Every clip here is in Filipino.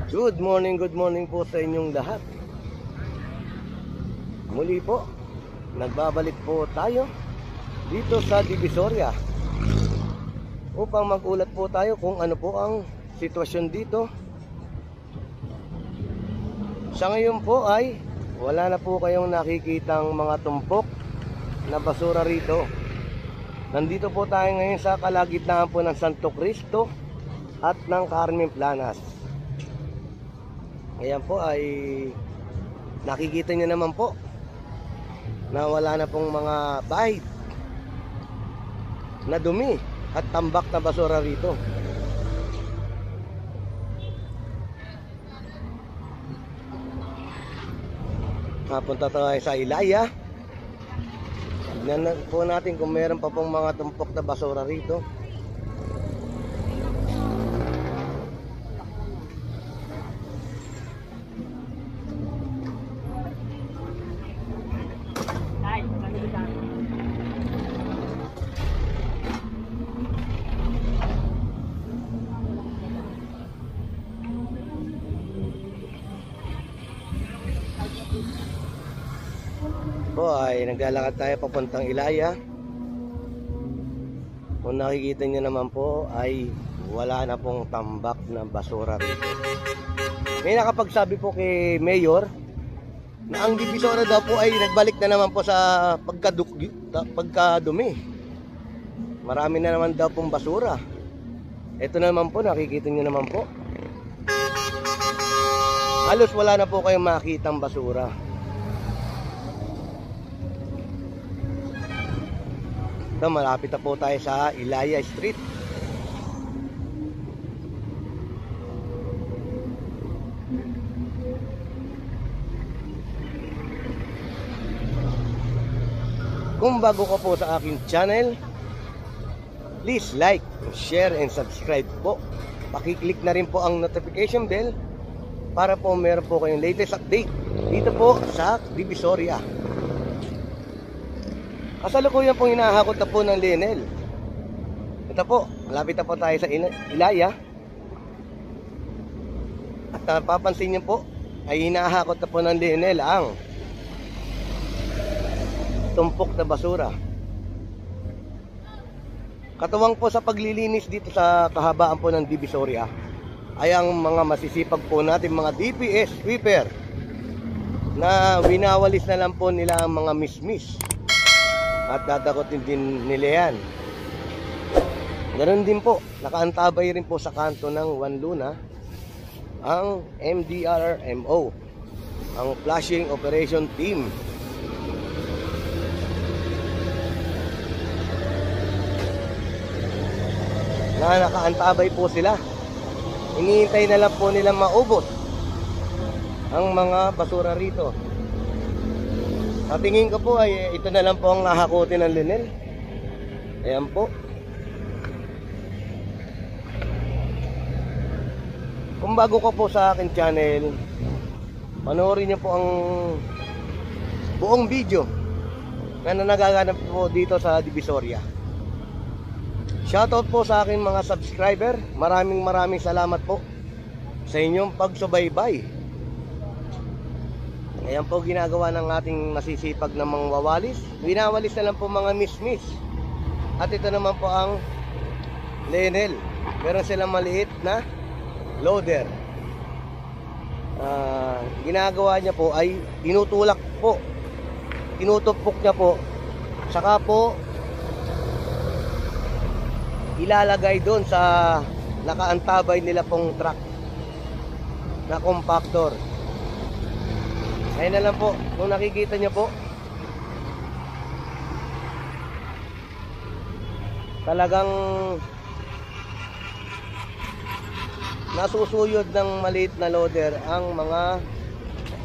Good morning po sa inyong lahat. Muli po, nagbabalik po tayo dito sa Divisoria upang magulat po tayo kung ano po ang sitwasyon dito. Sa ngayon po ay wala na po kayong nakikitang mga tumpok na basura rito. Nandito po tayo ngayon sa kalagitnaan po ng Santo Cristo at ng Carmen Planas. Ayan po ay nakikita nyo naman po na wala na pong mga bahid na dumi at tambak na basura rito. Napunta tayo sa Ilaya. Tignan po natin kung meron pa pong mga tumpok na basura rito. Po ay naglalakad tayo papuntang Ilaya. Kung nakikita nyo naman po ay wala na pong tambak na basura rito. May nakapagsabi po kay Mayor na ang Divisoria daw po ay nagbalik na naman po sa pagkadumi. Marami na naman daw pong basura. Ito naman po, nakikita nyo naman po, halos wala na po kayong makitang basura. Ito, malapit na po tayo sa Ilaya Street. Kung bago ka po sa aking channel, please like, share, and subscribe po. Pakiclick na rin po ang notification bell para po meron po kayong latest update dito po sa Divisoria. Kasalukuyan pong hinahakot na po ng Lionel. Ito po, malapit na po tayo sa Ilaya. At napapansin niyo po, ay hinahakot na po ng Lionel ang tumpok na basura. Katuwang po sa paglilinis dito sa kahabaan po ng Divisoria ay ang mga masisipag po natin mga DPS sweeper na winawalis na lang po nila ang mga mismis at dadakotin din nila yan. Ganoon din po, nakaantabay rin po sa kanto ng Juan Luna ang MDRMO, ang Flushing Operation Team. Na nakaantabay po sila. Iniintay na lang po nilang maubos ang mga basura rito. Sa tingin ko po ay ito na lang po ang hahakutin ng Lionel. Ayan po. Kung bago ko po sa akin channel, panoorin niyo po ang buong video na nagaganap po dito sa Divisoria. Shoutout po sa aking mga subscriber. Maraming salamat po sa inyong pagsubaybay. Ayan po ginagawa ng ating masisipag na mga wawalis. Winawalis na lang po mga mismis. At ito naman po ang Lionel. Meron silang maliit na loader. Ginagawa niya po ay tinutulak po, tinutupok niya po, saka po ilalagay doon sa nakaantabay nila pong truck na compactor. Ayun na lang po, kung nakikita nyo po, talagang nasusuyod ng maliit na loader ang mga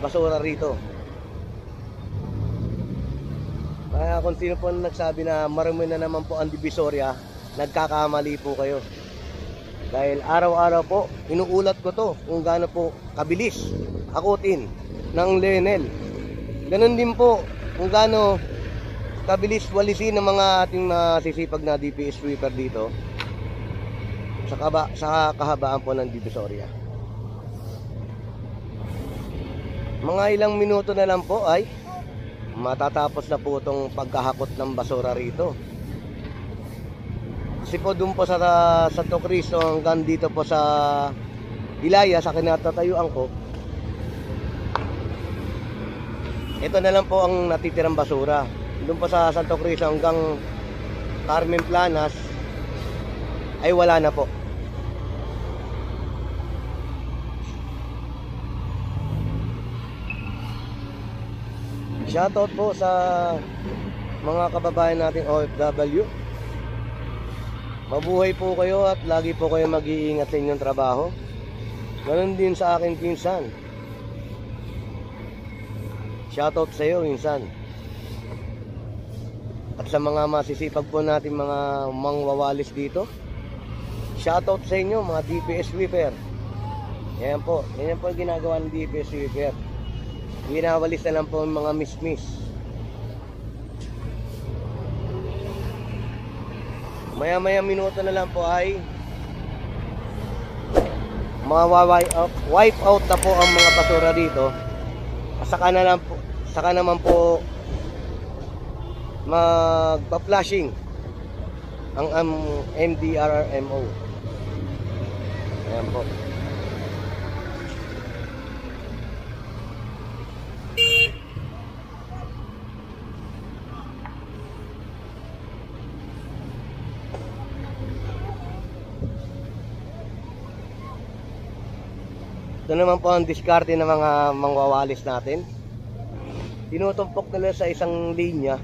basura rito. Kaya kung sino po nagsabi na marami na naman po ang Divisoria, nagkakamali po kayo. Dahil araw-araw po, inuulat ko to kung gaano po kabilis akutin ng Lionel. Ganon din po kung gaano kabilis walisin ng mga ating masisipag na DPS sweeper dito sa kahabaan po ng Divisoria. Mga ilang minuto na lang po ay matatapos na po itong pagkahakot ng basura rito. Kasi po doon po sa Santo Cristo hanggang dito po sa Ilaya, sa kinatatayuan ko, ito na lang po ang natitirang basura. Doon po sa Santo Cristo hanggang Carmen Planas ay wala na po. Shoutout po sa mga kababayan nating OFW. Mabuhay po kayo at lagi po kayo mag-iingat sa inyong trabaho. Ganon din sa aking pinsan. Shoutout sa iyo, pinsan. At sa mga masisipag po natin mga mangwawalis dito, shoutout sa inyo mga DPS sweeper. Yan po ang ginagawa ng DPS sweeper. Ginawalis na lang po ang mga miss-miss. Maya-maya minuto na lang po ay wipe out na po ang mga basura dito. Saka naman po magpa-flashing ang MDRRMO. Ayan po. Ito naman po ang diskarte ng mga mangwawalis natin. Tinutumpok nila sa isang linya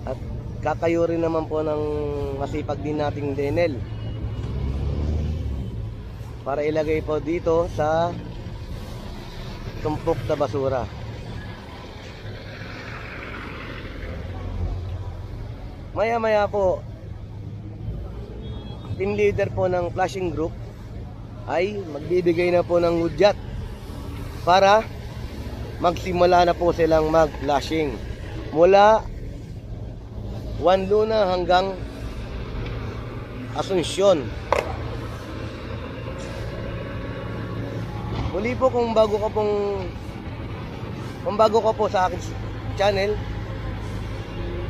at kakayo rin naman po ng masipag din nating denel para ilagay po dito sa tumpok na basura. Maya-maya po, team leader po ng flashing group ay magbibigay na po ng hudyat para magsimula na po silang mag-flashing mula Juan Luna hanggang Asuncion. Muli po, kung bago ka po sa akin channel,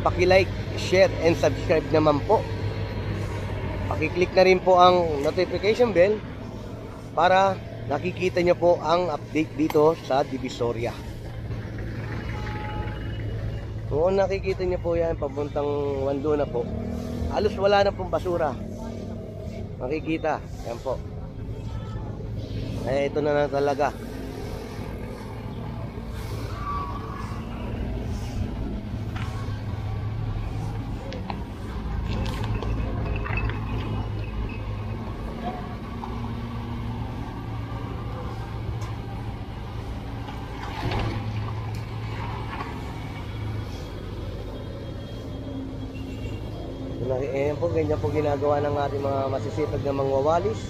paki-like, share and subscribe naman po. Paki-click na rin po ang notification bell para nakikita nyo po ang update dito sa Divisoria. Kung nakikita nyo po yan papuntang Juan Luna po, halos wala na pong basura. Makikita, yan po. Ito na talaga. Ayan po, ganyan po ginagawa ng ating mga masisipag na mangwawalis.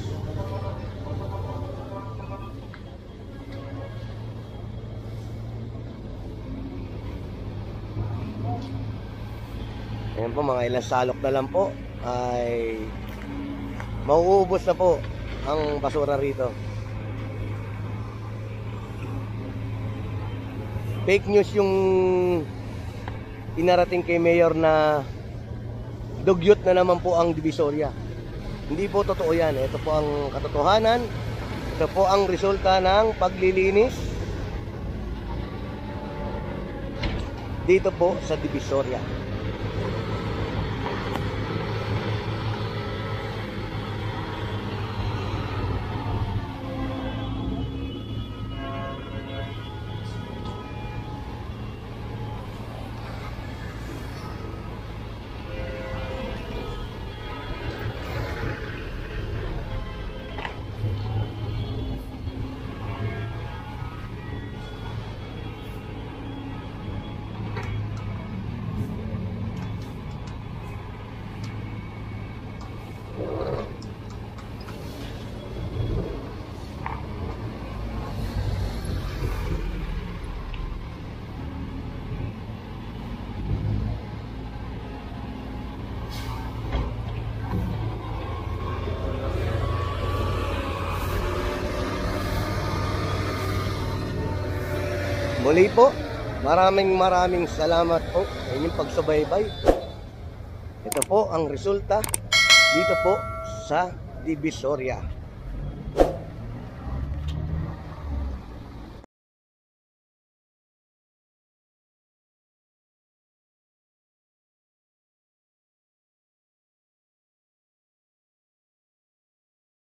Ayan po, mga ilang salok na lang po ay mauubos na po ang basura rito. Fake news yung inarating kay Mayor na dugyot na naman po ang Divisoria. Hindi po totoo yan. Ito po ang katotohanan. Ito po ang resulta ng paglilinis dito po sa Divisoria. Muli po, maraming salamat po sa inyong pagsubaybay. Ito po ang resulta dito po sa Divisoria.